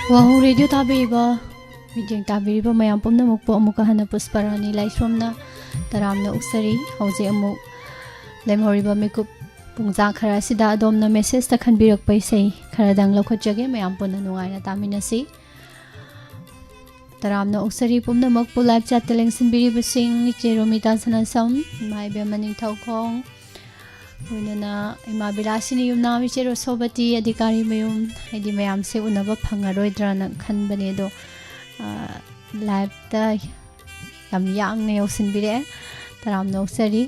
WAHONG radio tabiriba video tabiriba mayam pumnamuk po amuka hana pusparani laisromna taramna uksari hauze amuk lemhoriba mekup pungza khara sida adomna message ta khanbirakpa ESHEI kharadang lokhatjage mayam punna nungaina taminasi taramna uksari pumnamak pu live chat telengsin biriba sing niche romita sanasam mai be maning thaukhong Unana ima bilasini yum na michero sobati adhikari mayum haidi mayam se unaba phangaroidra na khanbane do live ta yam yang ne yosinbire taram no sari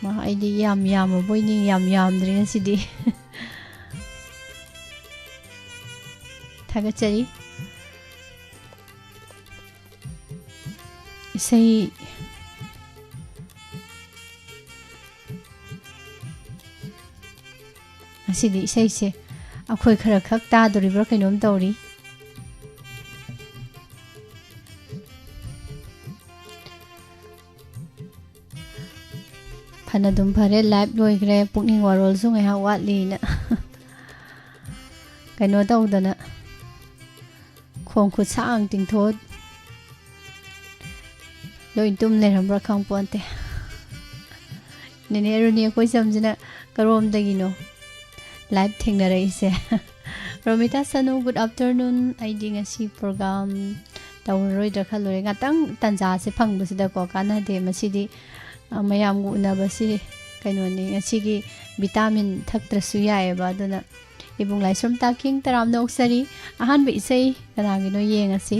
ma aidi yam boini yam drin sidi thagachari ESHEI Asidi ESHEI se akhoi khara khak ta doribra kainom tawri Phanadum phare live loigre pukning warol su ngai ha watli na kaino tawdana khong khu sang tingthot loin tum le rambra khang ponte nene runi koi samjina karom dagino live thengnare ise Romita Sanu good afternoon I ding asi program tawroi da khalore ngatang tanja se phangbasida ko kana de masidi mayam gu na basi kaino ni asigi vitamin thaktrasu yae ba duna ibung laisrom taking taram no sari ahan be ESHEI kanagi no yeng asi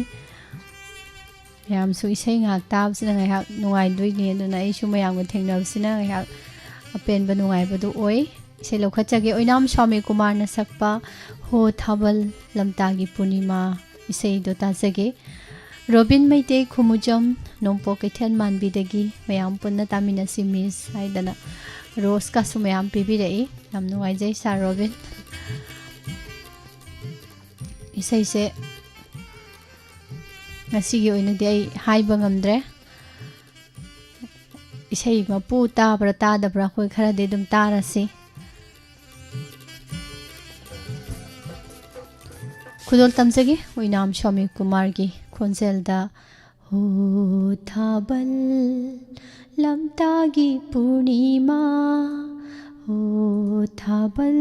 yam su ESHEI ngak tab sina ngai hak nuai dui ni duna isu mayam gu thengnab sina ngai hak apen ba nuai ba du oi ESHEI lokhatjage oinam Swami Kumar na sakpa ho thabal lamtagi punima ESHEI do tajage Robin Maite khumujam nompo kaithan manbidagi mayam punna tamina simis haidana rose ka sumayam pibirei nam nuai jai sa Robin ESHEI se ngasi gi oina dei haiba ngamdre ESHEI mapu ta brata da bra khoi khara de dum tarasi Kudol tamsagi oinam Swami Kumar gi khonselda ho thabal lamtagi purnima ho thabal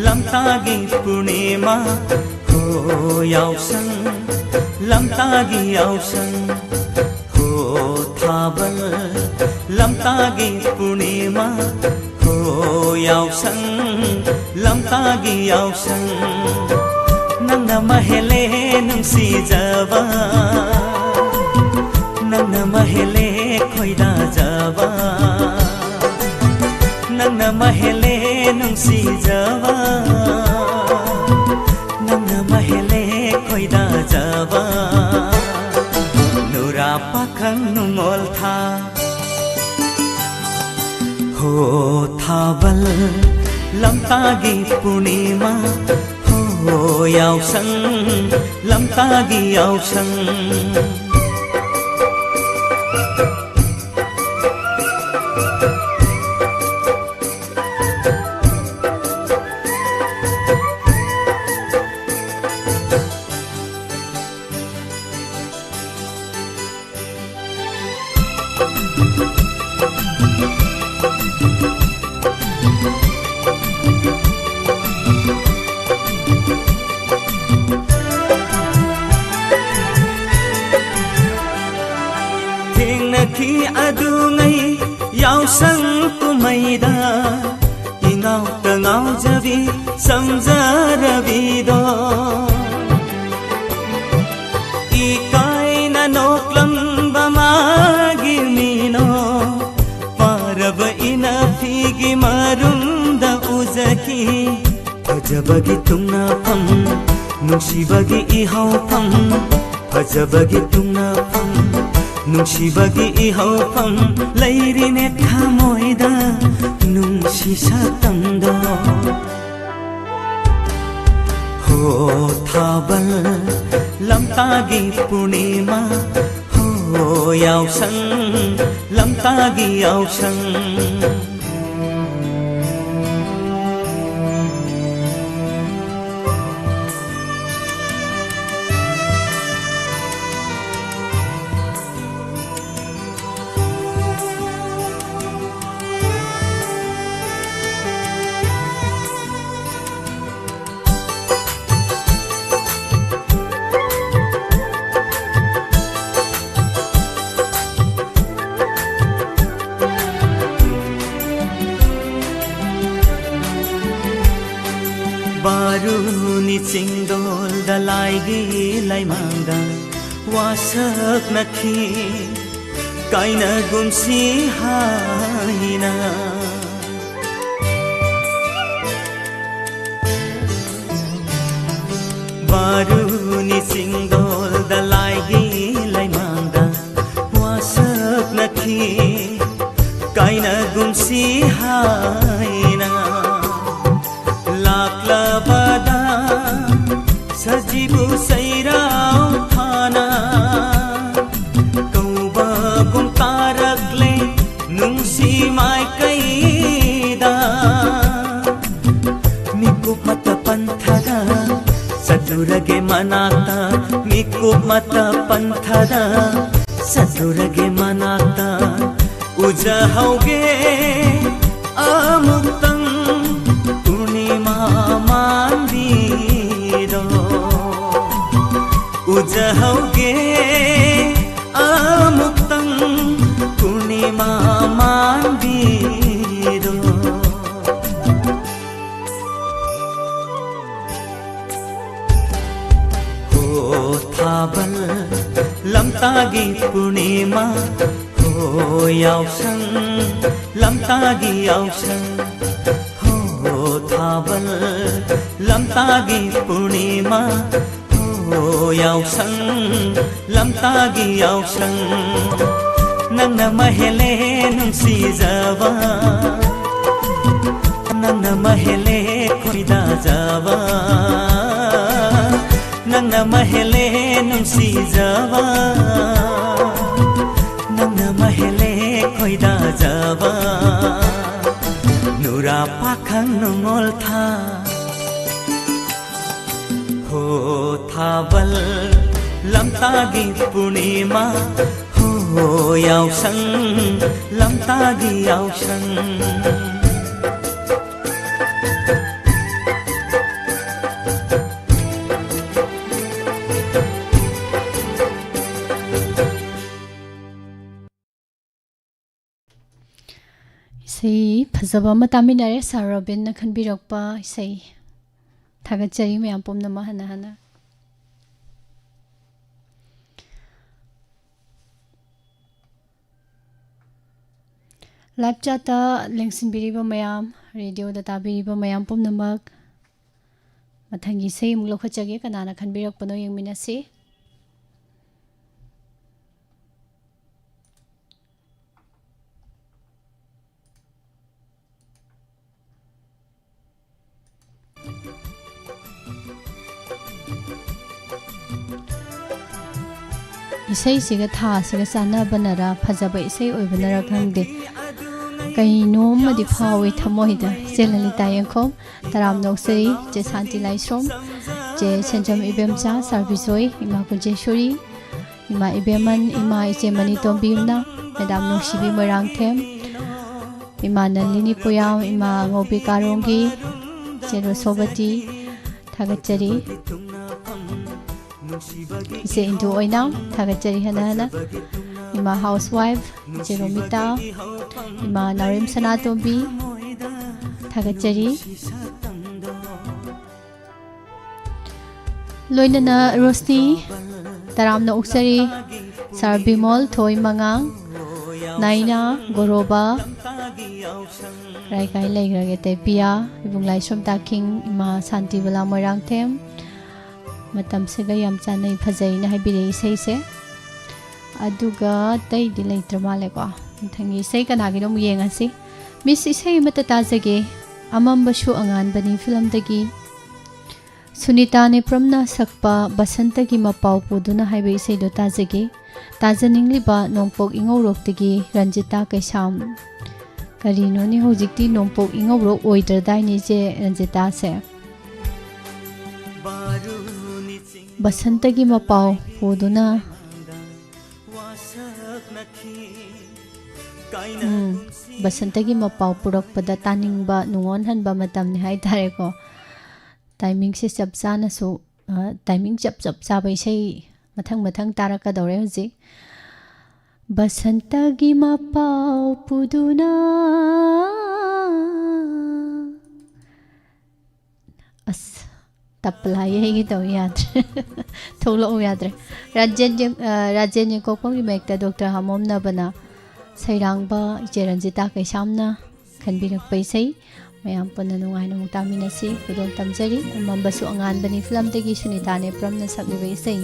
lamtagi purnima ho yausang lamtagi yausang ho thabal lamtagi purnima ho yausang lamtagi yausang nangna mahele nungsi jaba nangna mahele khoida jaba nangna mahele nungsi jaba nangna mahele khoida jaba nura pakhang nungol tha ho thabal lamtagi purnima ho yausang lamtagi yausang Ki adungai yausang kumaida ingau tengau jabi samjarabido ikai na noklam bamagi mino parab ina figi marunda uzaki फजबगी तुंगनाफम नुंसीबगी इहावफम फजबगी तुंगनाफम नुंसीबगी इहावफम लैरिने थामोइदा नुंसी सातमदो हो थाबल लमतागी पूर्णिमा हो यावसंग लमतागी यावसंग Baruni cingdol dalaigi laimangda wasak nakhi kaina gumsi haina Baruni cingdol dalaigi laimangda wasak nakhi kaina gumsi haina Laklabada sajibu sairau thana kauba kum tarakle nungsi mai kaida mikup mata panthada sadurage manata mikup mata panthada sadurage manata ujahauge amuktang Mandiro ujahauge amuktang purnima mandiro ho thabal lamtagi purnima ho yausang lamtagi yausang थाबल लमतागी पूर्णिमा हो यावसंग लमतागी यावसंग नंगना महेले नुंसीजावा नंगना महेले खोइदा जावा नंगना महेले नुंसीजावा नंगना महेले खोइदा जावा Nura pakang nongol tha ho thabal lamtagi purnima ho yausang lamtagi yausang Say Pazaba Mataminare Sarabin Khanbirakpa say Tagachari Mampum the Mahanahana Live Chata links in Biriba Mayam Radio the Tabiriba Mayampum Namak Matangi say Mulokhachagi Kanana Khanbirakpano Yung Minasi Isai siga tha siga sana banara phajaba isai oi banara khangde kaino madi phawi thamoida selalita yankhom taram noksari je santi laisrom je senjam ibemcha serviceoi ima kunjeshuri ima ibeman ima ije mani tombimna madam noksibi morang them ima nalini poyam ima ngobi karongi jero sobati thagachari Ise into oina thagachari hana ima housewife jeromita ima narim sanatombi thagachari loinana rosni taramna uksari sarbimol thoi mangang naina goroba rai kai lai grage te pia ibung lai som ta king ima santi bala moirang them matam se ga yam chanai phajai na haibire isei se aduga tai di leitra male ko thangi sei kana gi nom yenga si miss isei mata ta jage amam bashu angan bani film dagi Sunita ne pramna sakpa basanta gi mapau puduna haibe isei do ta jage tajaningli ba nongpok ingorok tagi Ranjita Kaisam karino ni hojikti nongpok ingorok oider dai ni je Ranjita se basanta gi mapau puduna basanta gi mapau purak pada taning ba nungon han ba matam ni hai tare ko timing se chap chana so timing chap cha bai sei mathang taraka dore hoji basanta gi mapau puduna as tapla ye gi to yadre tholo yadre rajen ni ko pong mekta Dr. Hamom na bana sairangba iche Ranjita Kaisamna khanbirakpa isei mayam punna nungai nung taminasi kudol tamjari mambasu angan bani film tegi Sunita ne pramna sakliba isei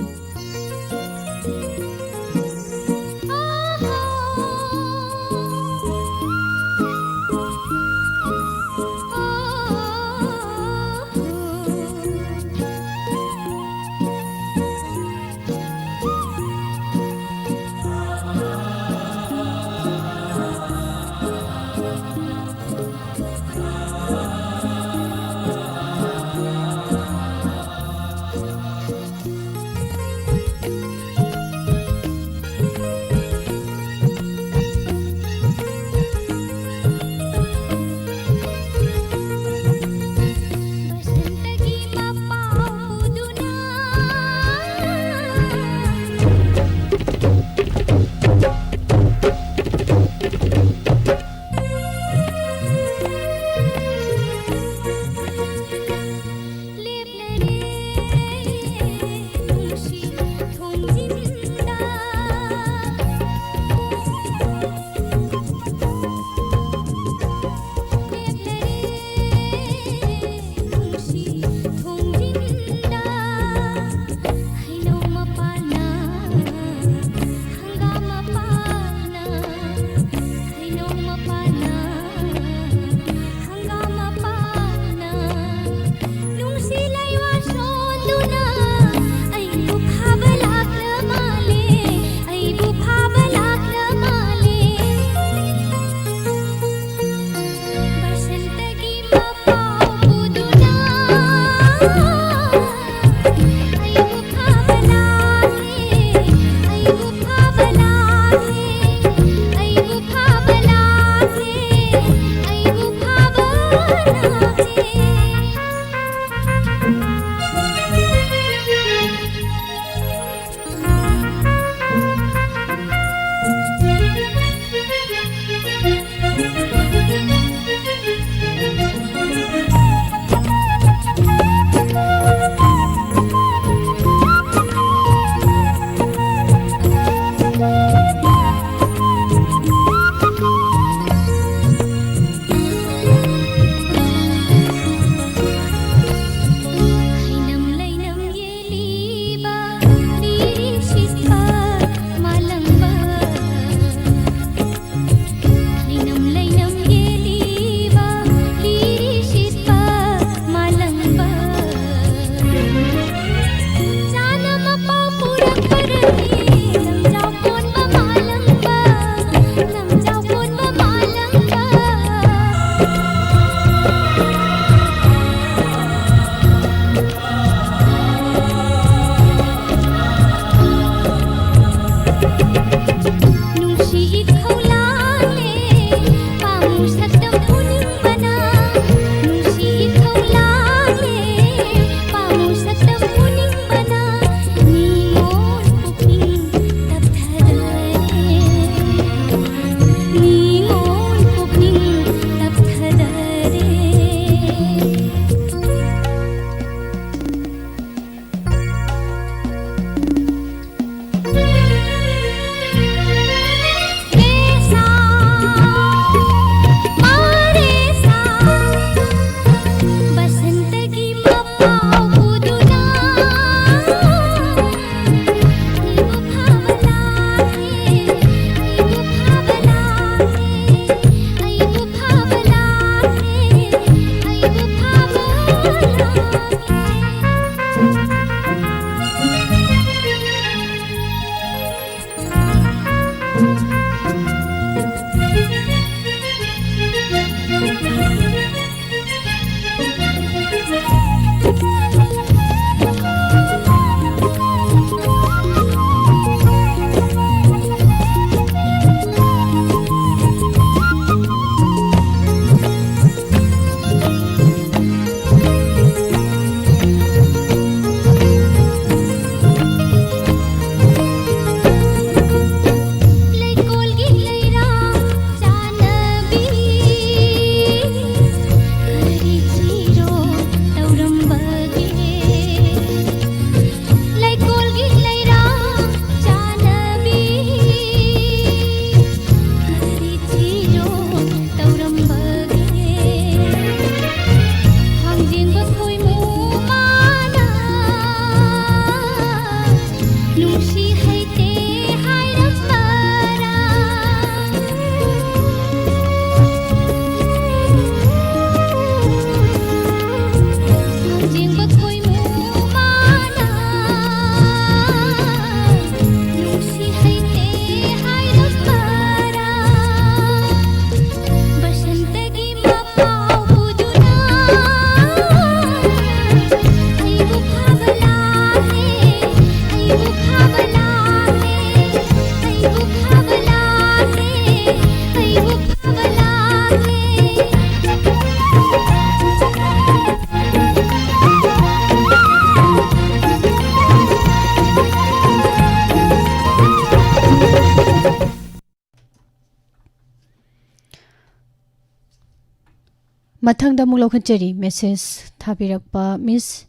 Mathangda mulokhanchari message thabirakpa Miss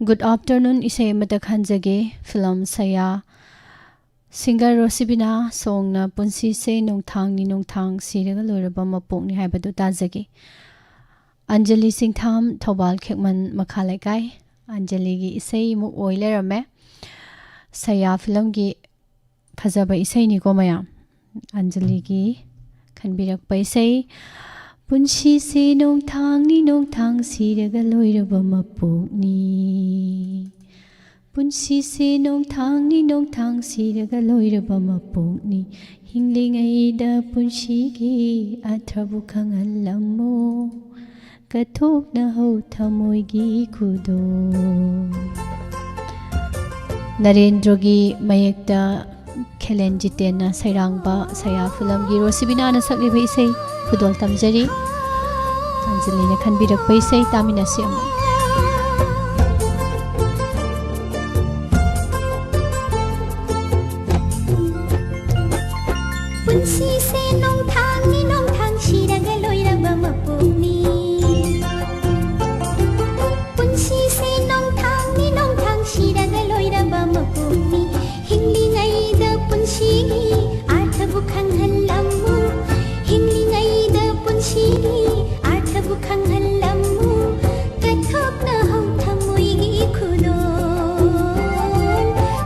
Good afternoon isai amata khanjage film saya singer Rosibina song na punsi se nongthang ni nongthang siraga loiraba mapok ni haibadu tajage Anjali Singtham Thobal Khekman Makhalai kai Anjali gi isai mu oilerame saya film gi phajaba isai ni ko maya Anjali gi khanbirakpa isai Punshi se nongthang siraga loiraba mapok ni Punshi se nongthang siraga loiraba mapok ni Hinglingai da punshi gi athrabu khangalamo Kathok na ho thamoi gi kudo Narendra gi mayekta Khelen Jitena Sairangba Saya film gi Rosibina na sakliba isai Kudol tamjari Anjali na khanbirakpa isai tamina siam Punsi se nongthang siraga loiraba mapok ni Punsi se nongthang siraga loiraba mapok ni Hinglingai da punsi gi arthabu khanghallamu Hinglingai da punsi gi arthabu khanghallamu Kathok na ho thamoi gi khudon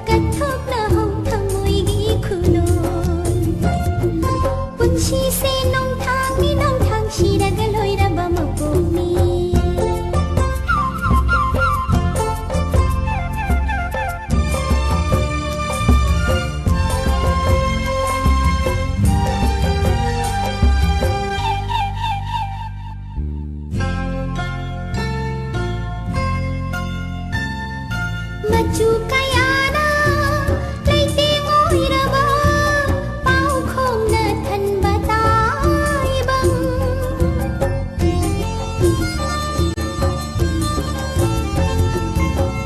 Kathok na ho thamoi gi khudon Punshi se nongthang siraga loiraba mapok ni Machu kayana leite ngoiraba pau khom na than batai bang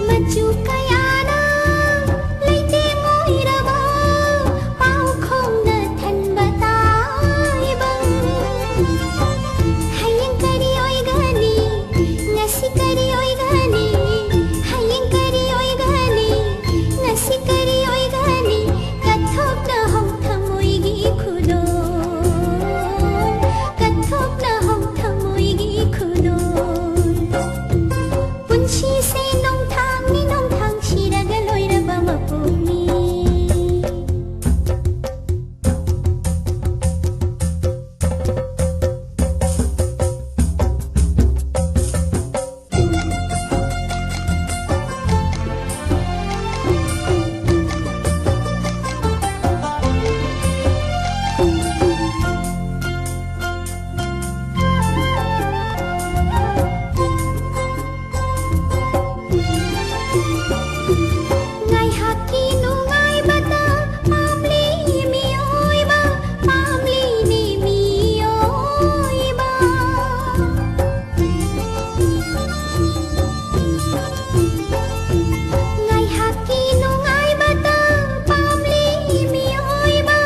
Machu kayana leite ngoiraba pau khom na than batai bang Hayang kari oi gani ngasi kari oi gani Hayang kari oi gani ngasi kari oi gani Kathok na ho thamoi gi khudon Kathok na ho thamoi gi khudon Punshi se nongthang siraga loiraba mapok ni Ngai haki nu ngai bata pamli mi oi ba pamli ni mi oi ba Ngai haki nu ngai bata pamli mi oi ba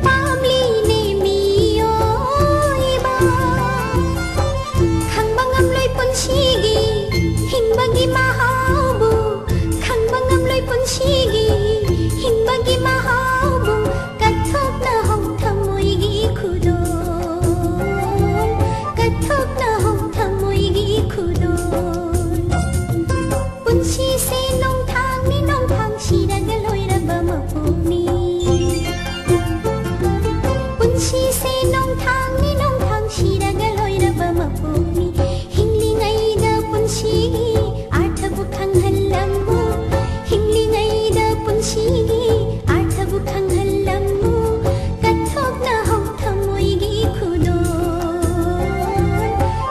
pamli ni mi oi ba Khang bangam loi punshi gi hing bagi mahabu Khang bangam loi punshi gi hing bagi mahabu Kathok na ho thamoi gi khudon Kathok na ho thamoi gi khudon Punshi se nongthang siraga loiraba mapok ni Punshi se nongthang siraga loiraba mapok ni Hinglingai da punshi gi arthabu khanghallamu Hinglingai da punshi gi arthabu khanghallamu Kathok na ho thamoi gi khudon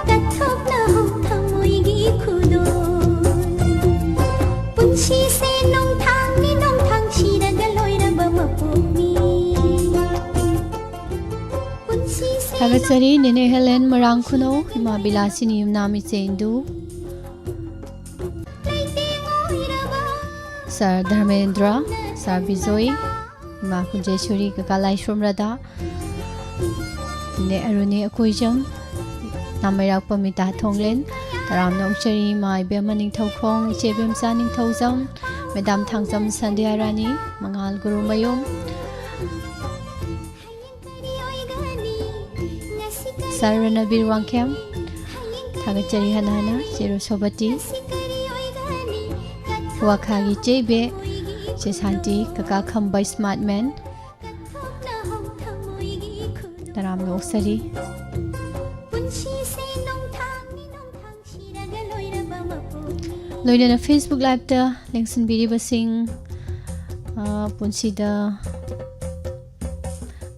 Kathok na ho thamoi gi khudon Punshi se nongthang siraga loiraba mapok ni Punshi se Thagatsari Nene Helen Marangkhuno Hima Bilasini Yumnami Chendu leite ngoiraba Sir Dharmendra Sir Bijoy Hima Kunjeshwari Kakalai Shomrada Ne Aruni Akoijam Namirakpa Mita Thonglen Taram Nongchari Mai Bemaning Thaukhong Chebem Saning Thauzam Madam Thangzam Sandhya Rani Mangal Guru Mayom Saranabir Wangkem Thagachari Hanana Cheru Sobati Wakhagi Chebe Chesanti Kaka Khambai Smart Man Taram Noksari Loidana Facebook Live ta Lengsan Biri Basing Punsida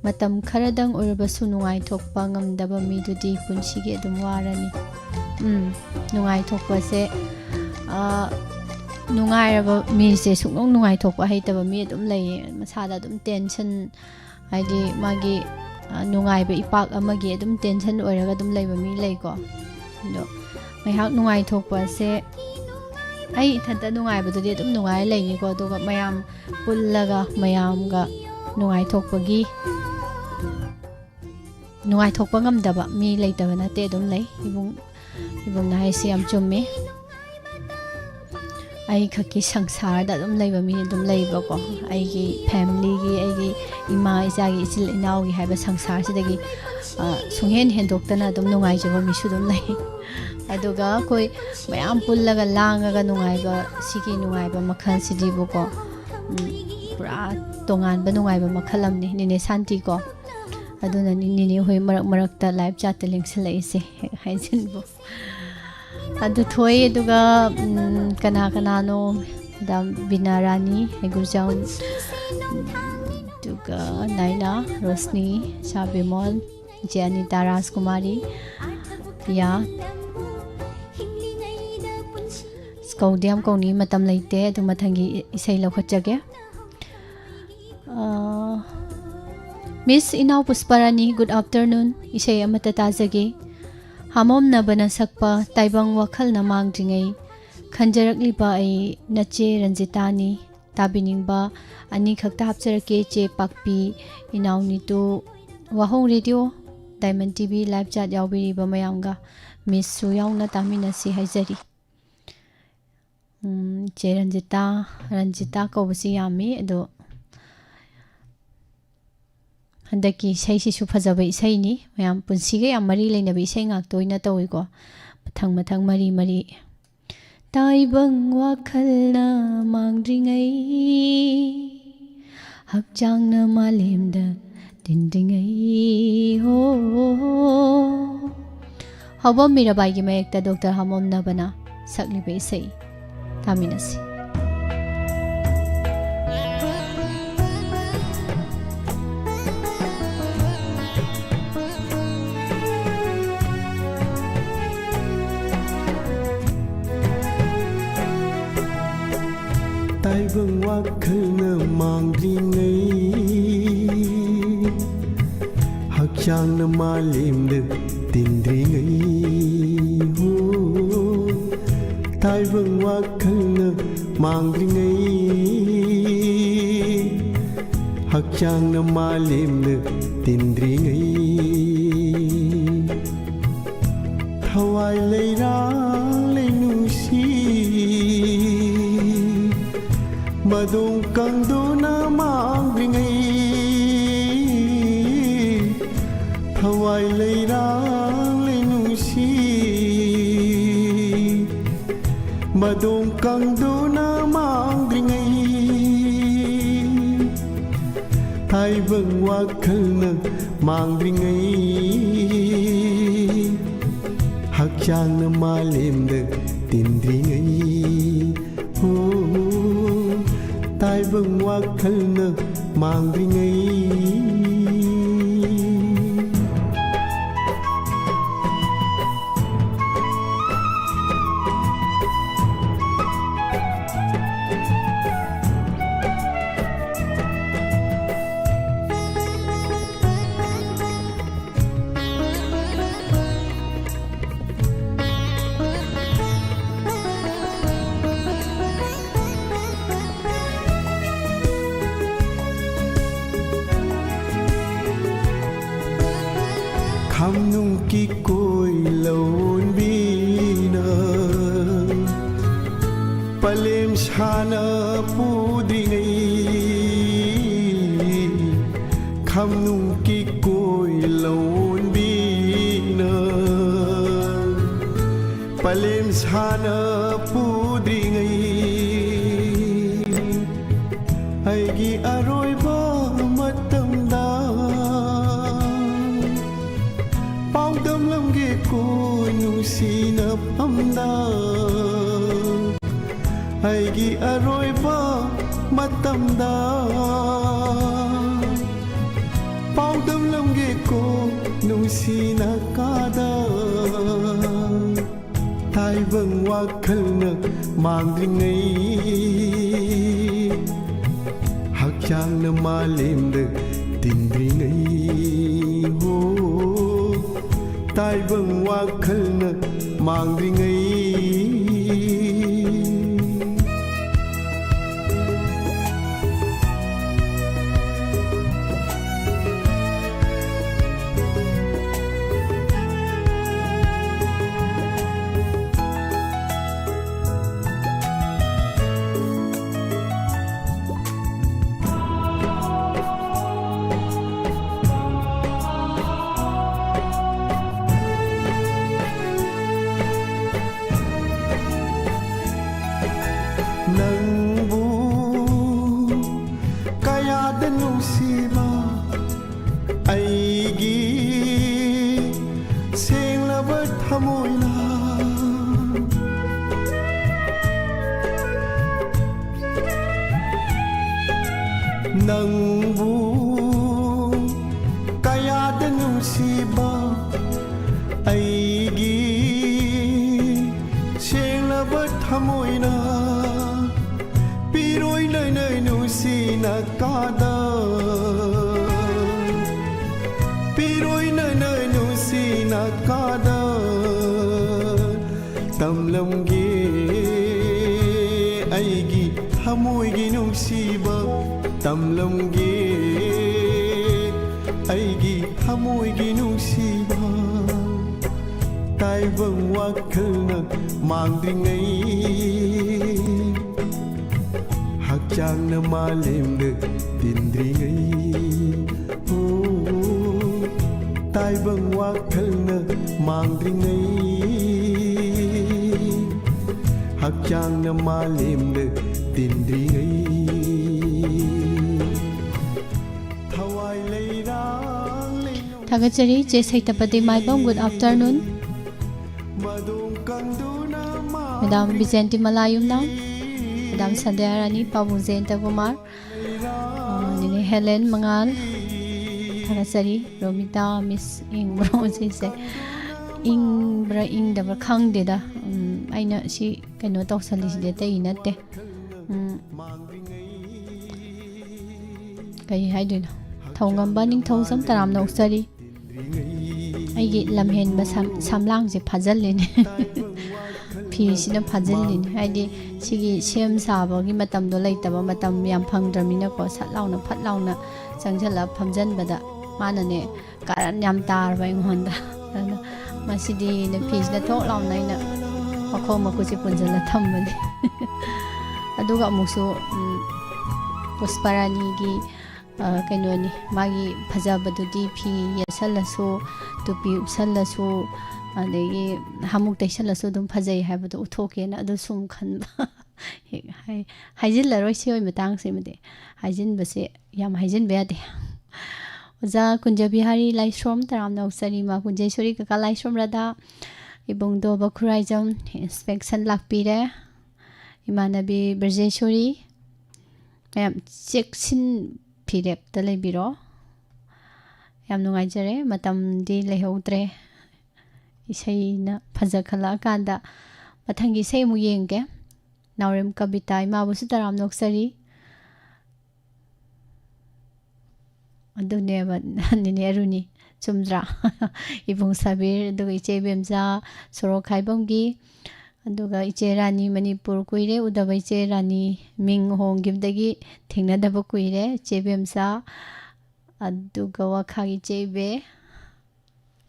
Matam Karadang Urabasu Nungai Tokpa Ngamdaba Midudi Punsigi Adum Warani Nungai Tokpa se Nungai Raba Mi se Suknong Nungai Tokpa Haitaba Mi Adum Lay Masada Adum Tension Haidi Magi Nungai Ba Ipak Amagi Adum Tension Oraga Adum Lay Ba Mi Lay ko Do Mayhak Nungai Tokpa se Ai Thanta Nungai Ba Dudi Adum Nungai Lay ni ko Duga Mayam Pullaga Mayam ga Nungai Tokpagi Nungai Thokpa Ngamdaba Mi Laitaba Nate Adum Lay Ibung na haisi am chummi Ai khaki sangsar da adum laiba mi adum laiba ko ai gi family gi ai gi ima isa gi isil inau gi haiba sangsar sidagi sunghen hendoktana adum nungai jaba mi sudum lai aduga koi mayam pullaga langaga nungai ba sigi nungai ba makhal sidi bu ko pura tongan ba nungai ba makhalam ni nine santi ko aduna ni hoi marak ta live chat link sala ise haijin bu adu thoi aduga kana no dam binarani egurjaun aduga naina rosni shabimon jani taras kumari ya skaudiam koni matam leite adu mathangi isai lokhachage Miss Inau Pusparani, good afternoon. Ishay amata tajagi. Hamom na banasakpa taibang wakal na mangdingay. Khanjarakli ba ay nache Ranjitani. Tabining ba ani khakta hapsarake che pakpi Inau nito Wahong Radio Diamond TV live chat yaubiri ba mayamga Miss Suyaw na tamina si haizari. Che Ranjita ko basi yami ado Handaki isai si fazaba isai ni mayam punsiga yam mari leinabi isai ngak toina tawiko mathang mari taibang wakhalna mangdringai hakchangna malemda tindringai ho hawam mirabai gi mayekta Dr. Hamom Nabana sakliba isai taminasi Taibang wakhalna mangdringai hakchangna malemda tindringai ho Taibang wakhalna mangdringai hakchangna malemda tindringai Thawai leirang leinusi Madung kangduna mangringai Thawai leirang leinusi Madung kangduna mangringai Taibang wakhalna mangringai Hakchangna malemda tindringai Taibang wakhalna mangdringai Palem sana pudringai Aigi aroiba matamda Paudam lamge ko nusina pamda Aigi aroiba matamda Paudam lamge ko nusina kada Taibang wakhalna mangringai Hakchangna malemda tindringai ho Taibang wakhalna mangringai Nangbu kayada nusiba aigi senglaba thamoina Nangbu kayada nusiba aigi senglaba thamoina Piroi nai nai nusina kada Piroi nai nai nusina kada Tamlamge aigi hamoigi nusiba Tamlamge aigi hamoigi nusiba Taibang wakhalna mangringai Hakchangna malemda tindringai oh Taibang wakhalna mangringai Hakchangna malemda tindringai Thawai leirang leino Thagachari je saitapati maibam good afternoon Madung kanduna Madam Vicente Malayum now Madam Sandyarani Pabung Zenta Kumar Nini Helen Mangal Thagachari Romita Miss Ing Bronze se Ing bra ing da khang de da aina si kaino tawsali de te inate kai haiduna thongamba ning thosam taram no sari aigi lamhen ba samlang je phajalline phi sina phajalline haidi sigi sem sabagi matam do leitaba matam yam phangdramina ko satlauna phatlauna changjala phamjan bada manane karan yam tar ba inghonda masidi na phi na thok launa ina makhom makusi punjala thambani aduga amusu pusparani gi kainoni magi phajabadudi phi yasalasu tupi upsalasu adegi hamuk taisalasu dum phajai habadu uthokena adu sum khanba haijin laroi sioi matang simade haijin base yam haijin beade oja kunja bihari laishrom taram nausari ma kunjeshori kaka laishrom rada ibong do bakhuraijam inspection lakpire imanabi brjeshori yam cheksin pirep ta lebiro yam nungaijare matam di lehodre isai na phajakhala kanda mathangi sei mu yenge naurem kabita ima busu taram noksari aduneba nini aruni chumdra ibong sabir duga iche bemja soro khaibamgi aduga iche rani manipur kuire udaba iche rani ming honggibdagi thengnadaba kuire chebemsa aduga wakhagi chebe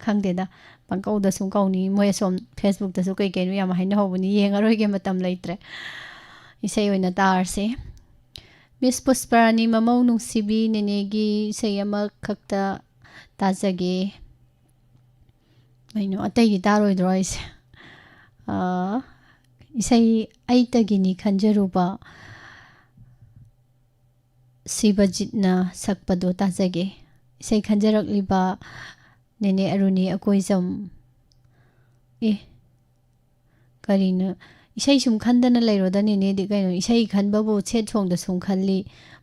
khangdeda pangkauda sum kauni moy som Facebook da su kai kai yam haina hobuni yengaroi ge matam leitre isei oina tarse Miss Pusparani mamau nungsibi nenegi sayama khakta tajage aino atai gi taroi drois isai aitagini khanjaruba Sibajitna sakpado tajage isai khanjarakliba nene aruni akoizam karina isai sum khandana leiroda nene di kaino isai khanbabu chet thongda sum khalli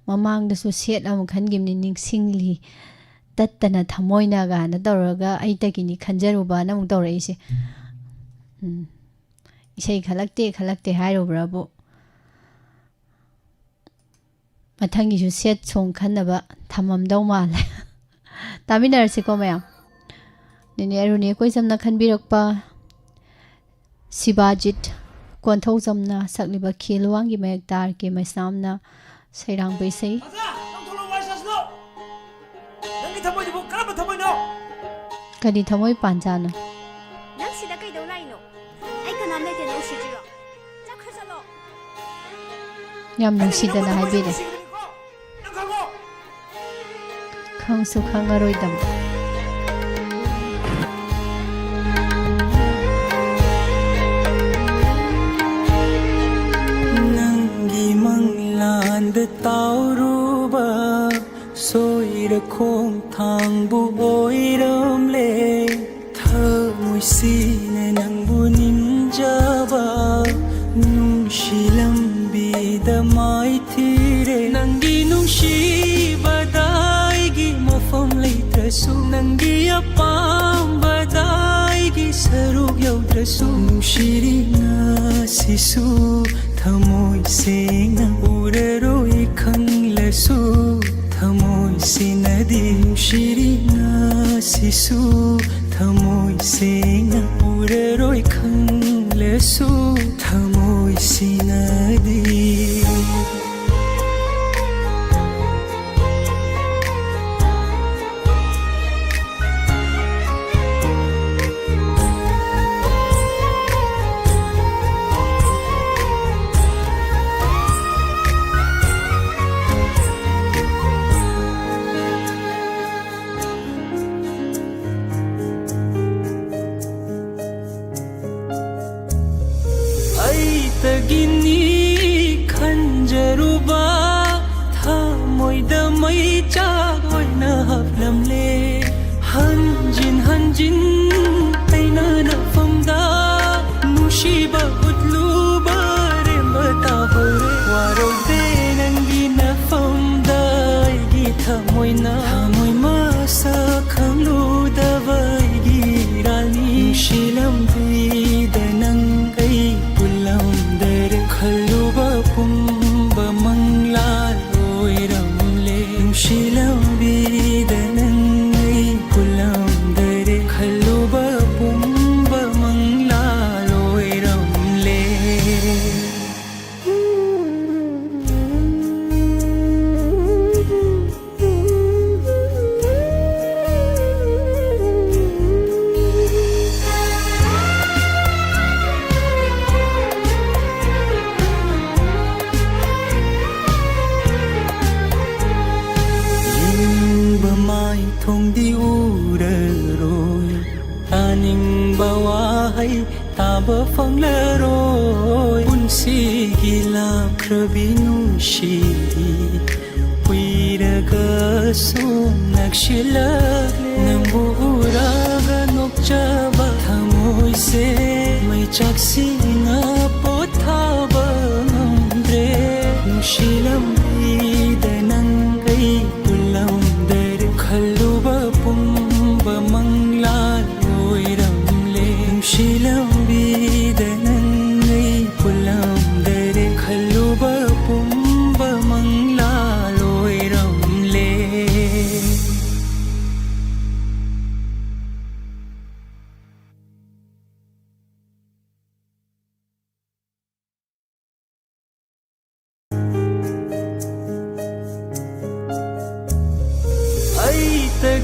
mamang da su set am khangimni ningsingli tattana thamoina ga na tawraga aitagini khanjaruba na mung tawra ise isai khalakte hairobrabu mathangi ju set song khanaba thamamdau male taminarse ko mayam nene aruni koizamna khanbirakpa Sibajit Kwanthojamna sakliba khilwangi mayaktar ke maisamna sairang baisai kadi thamoi panjana nang sida kai dau lai no ai kanam lai te no shijiro ja khasalo yam nungsidana haibire khangsu khangaroidam Tauruba soira khong thangbu oiramle thamoi sine nangbu ninjaba nungsilambi da mai thire nangi nungsi badai gi mafam leitrasu nangi apam badai gi saruk yautrasu nushiri na sisu thamoi sena uraroi khanglasu thamoi sinadi shirina sisu thamoi sena uraroi khanglasu thamoi sinadi Gini khanjaruba thamoida mai chagoi na haplamle hanjin aina na famda nushiba utluba rembata hore waro de nangi na famda gi thamoi masa khanglu da vai gi rani shilam di danang ai pulam khaluba pumba mangla oiramle shilambi danangai pulam dare khaluba pumba mangla oiramle thong di uraroi taning bawahai taba fanglaroi unsi gila krabinu shiri puiraga sonakshilale nambu uraga nokchaba thamoi se mai chaksina pothaba ngamre nushilambi danangai pulam dare khaluba pumba mangla oiramle shilambi danangai pulam dare khaluba pumba mangla oiramle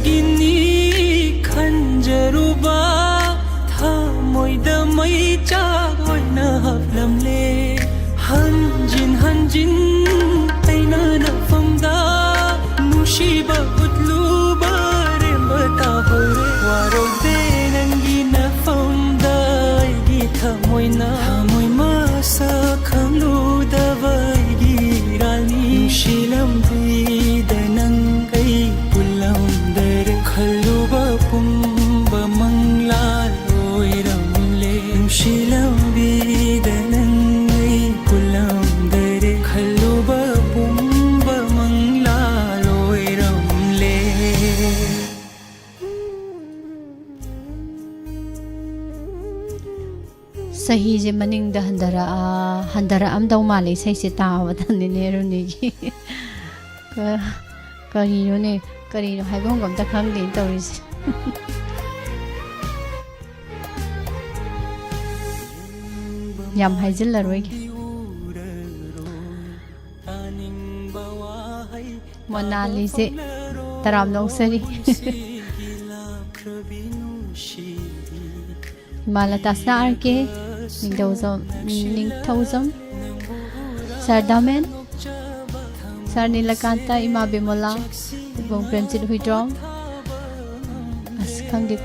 Gini khanjaruba thamoida mai chagoi na haplamle hanjin aina na famda nushiba utluba rembata hore waro de nangi na famda gi thamoi ꯑꯣꯏꯅ ꯊꯃꯣꯏ ꯃꯁꯛ ꯈꯪꯂꯨꯗꯕꯒꯤ ꯏꯔꯥꯜꯅꯤ ꯅꯨꯡꯁꯤꯂꯝꯕꯤꯗ ꯅꯪ ꯑꯩ ꯄꯨꯜꯂꯝꯗꯔꯦ ꯈꯜꯂꯨꯕ ꯄꯨꯝꯕ ꯃꯪꯂꯥꯟ ꯑꯣꯏꯔꯝꯂꯦ ꯅꯨꯡꯁꯤꯂꯝꯕꯤꯗ ꯅꯪ ꯑꯩ ꯄꯨꯜꯂꯝꯗꯔꯦ ꯈꯜꯂꯨꯕ ꯄꯨꯝꯕ ꯃꯪꯂꯥꯟ ꯑꯣꯏꯔꯝꯂꯦ ꯆꯍꯤꯁꯦ ꯃꯅꯤꯡꯗ ꯍꯟꯊꯔꯛꯑꯝꯗꯧ ꯃꯥꯜꯂꯦ ꯏꯁꯩꯁꯦ ꯇꯥꯕꯗꯅꯤꯅꯦ ꯔꯨꯅꯤꯒꯤ ꯀꯔꯤꯅꯣꯅꯦ ꯀꯔꯤꯅꯣ ꯍꯥꯏꯐꯝ ꯑꯝꯇ ꯈꯪꯗꯦ ꯇꯧꯔꯤꯁꯦ ꯌꯥꯝ ꯍꯥꯏꯖꯤꯜꯂꯔꯣꯏꯒꯦ ꯃꯣꯅꯥꯂꯤꯁꯦ ꯇꯔꯥꯝꯅ ꯑꯣꯛꯆꯔꯤ ꯍꯤꯃꯥꯂꯇꯥꯁꯅ ꯑꯥꯔꯀꯦ ꯅꯤꯡꯊꯧꯖꯝ ꯁꯔꯗꯥꯃꯦꯟ ꯁꯥꯔ ꯅꯤꯂꯀꯥꯟꯇ ꯏꯃꯥ ꯕꯤꯃꯣꯂꯥ ꯏꯕꯨꯡ ꯄ꯭ꯔꯦꯝꯆꯤꯠ ꯍꯨꯏꯗ꯭ꯔꯣꯝ ꯑꯁ ꯈꯪꯗꯦ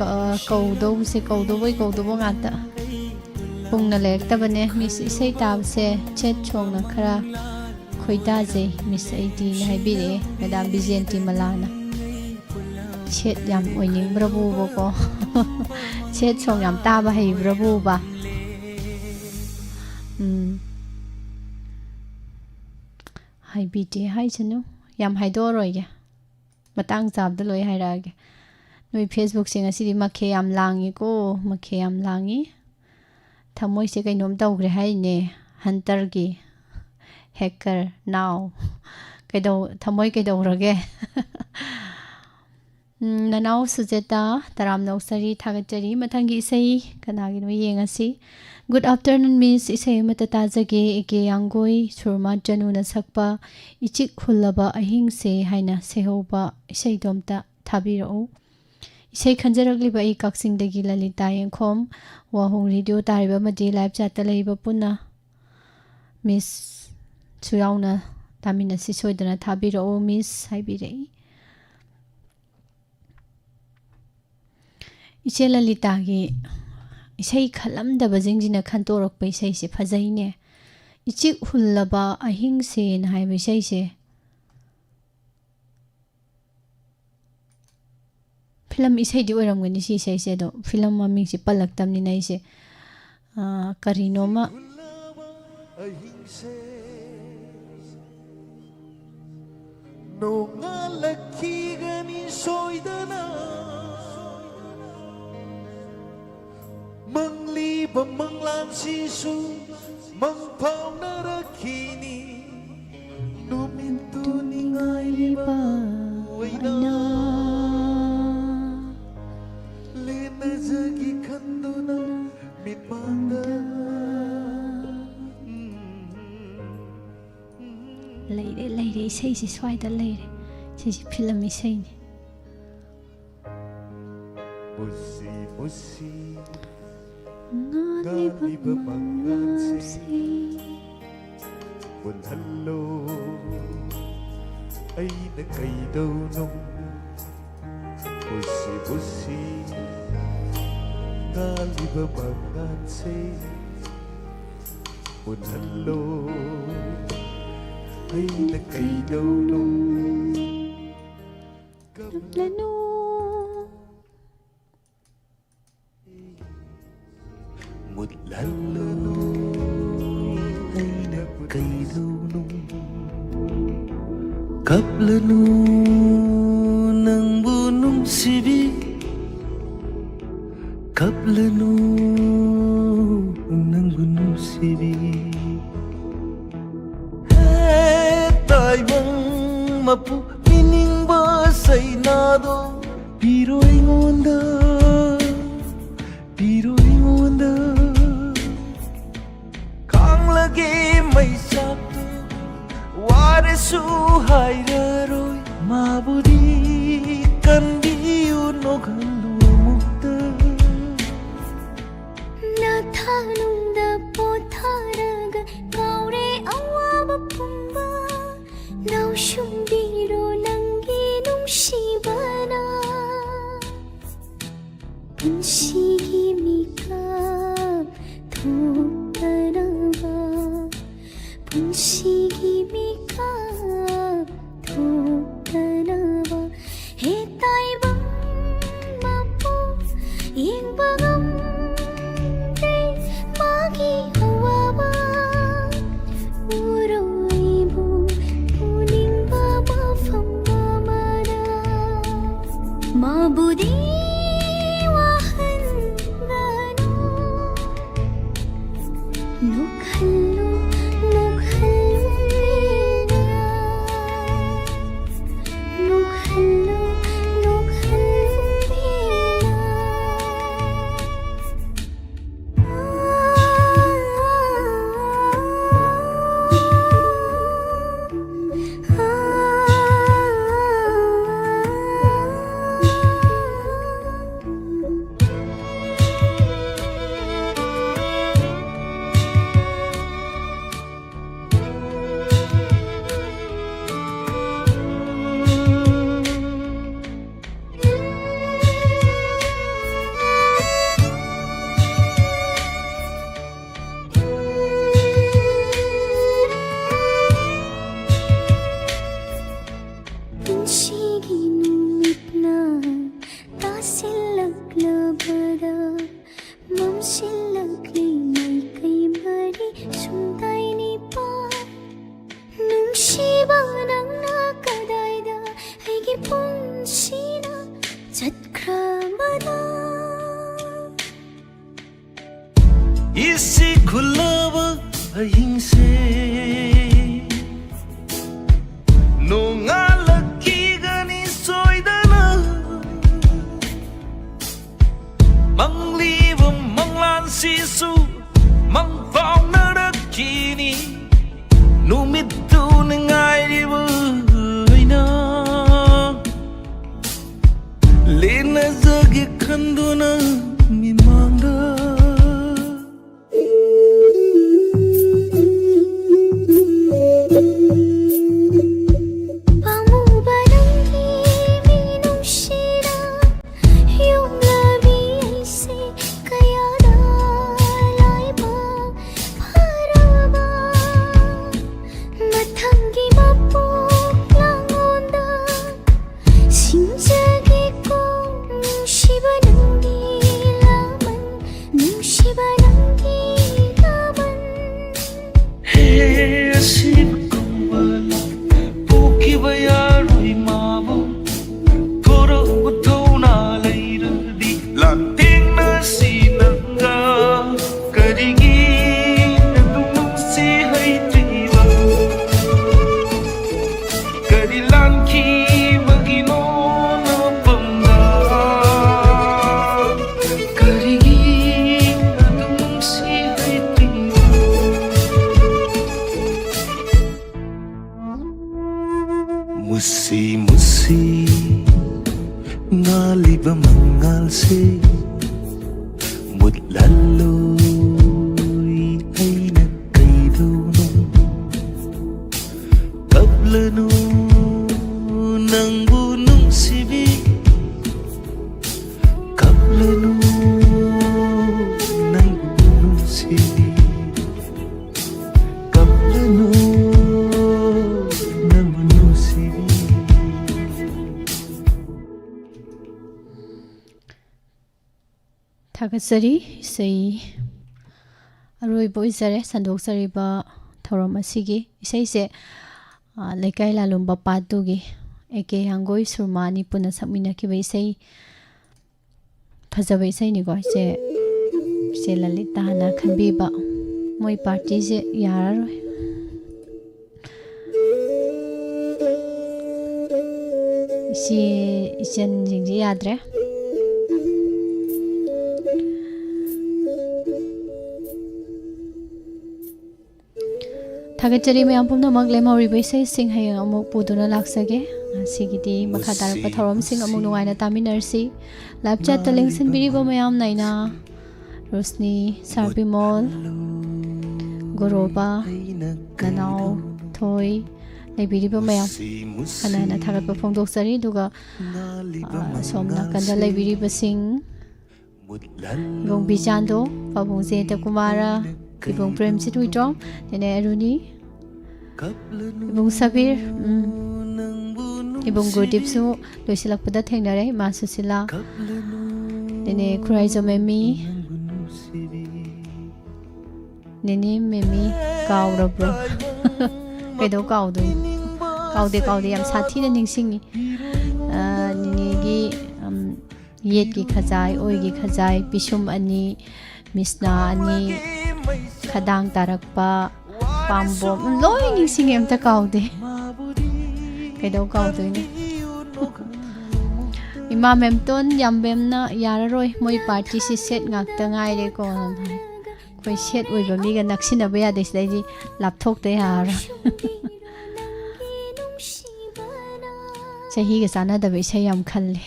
ꯀꯧꯗꯧꯕꯁꯦ ꯀꯧꯗꯧꯕ ꯉꯥꯛꯇ ꯄꯨꯡꯅ ꯂꯩꯔꯛꯇꯕꯅꯦ ꯃꯤꯁ ꯏꯁꯩ ꯇꯥꯕꯁꯦ ꯆꯦꯠ ꯁꯣꯡꯅ ꯈꯔ ꯈꯣꯏꯗꯥꯖꯩ ꯃꯤꯁ ꯑꯩꯗꯤꯅ ꯍꯥꯏꯕꯤꯔꯛꯑꯦ ꯃꯦꯗꯥꯝ ꯕꯤꯖꯦꯟꯇꯤ ꯃꯂꯥꯅ ꯁꯦꯠ ꯌꯥꯝ ꯑꯣꯏꯅꯤꯡꯕ꯭ꯔꯕꯨꯕꯀꯣ ꯁꯦꯠ ꯁꯣꯡ ꯌꯥꯝ ꯇꯥꯕ ꯍꯩꯕ꯭ꯔꯕꯨꯕ ꯍꯥꯏꯕꯤꯗꯦ ꯍꯥꯏꯁꯅꯨ ꯌꯥꯝ ꯍꯥꯏꯗꯣꯛꯑꯔꯣꯏꯒꯦ ꯃꯇꯥꯡ ꯆꯥꯕꯗ ꯂꯣꯏ ꯍꯥꯏꯔꯛꯑꯒꯦ ꯅꯣꯏ ꯐꯦꯁꯕꯨꯛꯁꯦ ꯉꯁꯤꯗꯤ ꯃꯈꯦ ꯌꯥꯝ ꯂꯥꯡꯉꯤꯀꯣ ꯃꯈꯦ ꯌꯥꯝ ꯂꯥꯡꯉꯤ ꯊꯃꯣꯏꯁꯦ ꯀꯩꯅꯣꯝ ꯇꯧꯈ꯭ꯔꯦ ꯍꯥꯏꯅꯦ ꯍꯟꯇꯔꯒꯤ ꯍꯦꯀꯔ ꯅꯥꯎ ꯊꯃꯣꯏ ꯀꯩꯗꯧꯔꯒꯦ ꯅꯅꯥꯎ ꯁꯨꯖꯦꯇꯥ ꯇꯔꯥꯝꯅ ꯑꯣꯛꯆꯔꯤ ꯊꯥꯒꯠꯆꯔꯤ ꯃꯊꯪꯒꯤ ꯏꯁꯩ ꯀꯅꯥꯒꯤꯅꯣ ꯌꯦꯡꯉꯁꯤ ꯒꯨꯗ ꯑꯥꯐꯇꯔꯅꯨꯟ ꯃꯤꯁ ꯏꯁꯩ ꯑꯃꯠꯇ ꯇꯥꯖꯒꯦ ꯑꯦꯀꯦ ꯌꯥꯡꯒꯣꯏ ꯁꯨꯔꯃꯥ ꯆꯅꯨꯅ ꯁꯛꯄ ꯏꯆꯤꯛ ꯍꯨꯜꯂꯕ ꯑꯍꯤꯡꯁꯦ ꯍꯥꯏꯅ ꯁꯩꯍꯧꯕ ꯏꯁꯩꯗꯣ ꯑꯝꯇ ꯊꯥꯕꯤꯔꯛꯎ ꯏꯁꯩ ꯈꯟꯖꯔꯛꯂꯤꯕ ꯑꯩ ꯀꯛꯆꯤꯡꯗꯒꯤ ꯂꯂꯤꯇꯥ ꯌꯦꯡꯈꯣꯝ ꯋꯥꯍꯣꯡ ꯔꯦꯗꯤꯑꯣ ꯇꯥꯔꯤꯕ ꯑꯃꯗꯤ ꯂꯥꯏꯞ ꯆꯥꯠꯇ ꯂꯩꯕ ꯄꯨꯟꯅ ꯃꯤꯁꯁꯨ ꯌꯥꯎꯅ ꯇꯥꯃꯤꯟꯅꯁꯤ ꯁꯣꯏꯗꯅ ꯊꯥꯕꯤꯔꯛꯎ ꯃꯤꯁ ꯍꯥꯏꯕꯤꯔꯛꯏ ꯏꯆꯦ ꯂꯂꯤꯇꯥꯒꯤ ꯏꯁꯩ ꯈꯜꯂꯝꯗꯕꯁꯤꯡꯁꯤꯅ ꯈꯟꯇꯣꯔꯛꯄ ꯏꯁꯩꯁꯦ ꯐꯖꯩꯅꯦ ꯏꯆꯤꯛ ꯍꯨꯜꯂꯕ ꯑꯍꯤꯡꯁꯦꯅ ꯍꯥꯏꯕ ꯏꯁꯩꯁꯦ ꯐꯤꯂꯝ ꯏꯁꯩꯗꯤ ꯑꯣꯏꯔꯝꯒꯅꯤ ꯁꯤ ꯏꯁꯩꯁꯦ ꯑꯗꯣ ꯐꯤꯂꯝ ꯃꯃꯤꯡꯁꯦ ꯄꯜꯂꯛꯇꯕꯅꯤꯅ ꯑꯩꯁꯦ ꯀꯔꯤꯅꯣꯃ ꯅꯣꯡꯉꯥꯜꯂꯛꯈꯤꯒꯅꯤ ꯁꯣꯏꯗꯅ ꯃꯪꯂꯤꯕ ꯃꯪꯂꯥꯟꯁꯤꯁꯨ ꯃꯪꯐꯥꯎꯅꯔꯛꯈꯤꯅꯤ ꯅꯨꯃꯤꯠꯇꯨ ꯅꯤꯡꯉꯥꯏꯔꯤꯕ ꯑꯣꯏꯅ ꯂꯦꯟꯅꯖꯒꯤ ꯈꯟꯗꯨꯅ ꯃꯤꯠꯃꯥꯡꯗ ꯂꯩꯔꯦ ꯏꯁꯩꯁꯦ ꯁ꯭ꯋꯥꯏꯗ ꯂꯩꯔꯦ ꯁꯤꯁꯦ ꯐꯤꯂꯝ ꯏꯁꯩꯅꯤ ꯃꯨꯁꯤ ꯃꯨꯁꯤ ꯉꯥꯜꯂꯤꯕ ꯃꯪꯂꯥꯟꯁꯦ ꯃꯨꯜꯍꯜꯂꯣ ꯑꯩꯅ ꯀꯩꯗꯧꯅꯣ ꯃꯨꯁꯤ ꯃꯨꯁꯤ ꯉꯥꯜꯂꯤꯕ ꯃꯪꯂꯥꯟꯁꯦ ꯃꯨꯜꯍꯜꯂꯣ ꯑꯩꯅ ꯀꯩꯗꯧꯅꯣ ꯀꯞꯂꯅꯨ ꯃꯨꯠꯍꯜꯂꯣ ꯑꯩꯅ ꯀꯩꯗꯧꯅꯣ ꯀꯞꯂꯅꯨ ꯅꯪꯕꯨ ꯅꯨꯡꯁꯤꯕꯤ ꯀꯞꯂꯅꯨ ꯅꯪꯕꯨ ꯅꯨꯡꯁꯤꯕꯤ ꯇꯥꯏꯕꯪ ꯃꯄꯨ ꯄꯤꯅꯤꯡꯕ ꯁꯩꯅꯥꯗꯣ ꯄꯤꯔꯣ ꯑꯩꯉꯣꯟꯗ ꯈꯥꯡꯂꯒꯦ ꯃꯩꯁꯥꯛꯇꯣ ꯋꯥꯔꯁꯨ ꯍꯥꯏꯔꯔꯣꯏ ꯃꯥꯕꯨꯗꯤ ꯀꯟꯕꯤꯌꯨ ꯅꯣꯛꯍꯜꯂꯨ ꯑꯃꯨꯛꯇ 나타눈다 포타라가 가을의 아와바 품바 나우숑비로 남긴 웅시바나 분식이미까 ꯊꯣꯛꯇꯅꯕ ꯄꯨꯟꯁꯤꯒꯤ ꯃꯤꯀꯞ ꯊꯣꯛꯇꯅꯕ ꯍꯦ ꯇꯥꯏꯕꯪ ꯃꯄꯨ ꯌꯦꯡꯕ ꯉꯝꯗꯦ ꯃꯥꯒꯤ ꯑꯋꯥꯕ ꯎꯔꯣꯏꯕꯨ ꯎꯅꯤꯡꯕ ꯃꯐꯝ ꯑꯃꯗ ꯃꯥꯕꯨꯗꯤ ꯋꯥꯍꯟꯒꯅꯨ ꯅꯣꯛꯍꯜꯂꯨ ꯅꯣꯛꯍꯜꯂꯦꯅ ꯅꯣꯛꯍꯜꯂꯨ ꯄꯨꯟꯁꯤꯒꯤ ꯅꯨꯃꯤꯠꯅ ꯇꯥꯁꯤꯜꯂꯛꯂꯕꯗ ꯃꯝꯁꯤꯜꯂꯛꯂꯤ ꯃꯥꯏꯀꯩ ꯃꯔꯤ ꯁꯨꯝꯗꯥꯏ ꯅꯤꯄꯥꯜ ꯅꯨꯡꯁꯤꯕ ꯅꯪꯅ ꯀꯗꯥꯏꯗ ꯑꯩꯒꯤ ꯄꯨꯟꯁꯤꯅ ꯆꯠꯈ꯭ꯔꯕꯅ 이시 굴러와 힘세 농알라기가니 쏘이다나 망리브 망란시수 망파우나라키니 누미뚜는 아이리브이나 레나자게 칸도나 미망다 Musi musi ngaliba mangalse mutlalloy ay nagkaidono kablano ng bunong sibi kablano ng bunong sibi kablano ng bunong sibi थागतसरी इसेई अरोइबो इजरे संदोक्सरीबा थौरम असिगी इसेइसे लेकाई लालुम्बा पातुगी एके हांगोई सुरमानी पुना सकमिनाखिबा इसेई फजबा इसेइनिको इसे ललिता हना खनबीबा मोई पार्टी से यारारोय इचन जिंजी याद्रे थागतचरी मैम पुनमक लेमहौरिबा इसेइसिंग हयें अमुक पुदुना लाक्सगे सिगिदी मखा तारपा थौरमसिंग अमुक नुंगाइना तामिनरसि लाइव चैट ता लेंसिनबिरिबा मैम नाइना रोशनी सारबिमोल गोरोबा ननाव थोई लेबिरिबा मैम हनाना थागतपा फोंदोक्सरी दुगा सोमना कंदा लेबिरिबसिंग Ibong Bijando, Pabong Zeta Kumara, Ibong Prem Situitong, Nene Aruni, Ibong Sabir, Ibong Gurdipsu, Luisila Puda Tengnare, Masusila, Nene Kuraizo Memi, Nene Memi, Kaurabro, Pedo Kaudu, Kaude, Yam Sati and Ningsingi, Ninigi. Yet gi khazai, oi gi khazai, Bishum ani, Misna ani, Khadang tarakpa, Pambom, Loy ningsing em ta kaude. Kaidaw kaude ni. Imam emton yambem na yararoi moi party si set ngakta ngai re ko nam hai. Koi set oi ba mi ga naksina ba ya des dai ji lapthok te har. Sahi ga sana da be sai yam khalle.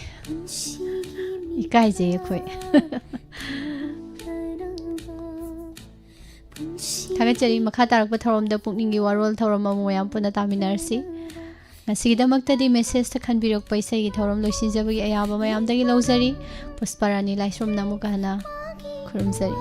Ikai je khoi Thagachari makha tarakpa thorom da pukning gi warol thorom amoyam puna taminarsi Ngasida magtadi message ta khanbirakpa isai gi thorom loisinjabagi ayaba mayam dagi lawjari Pusparani laisrom namu kahana khurumjari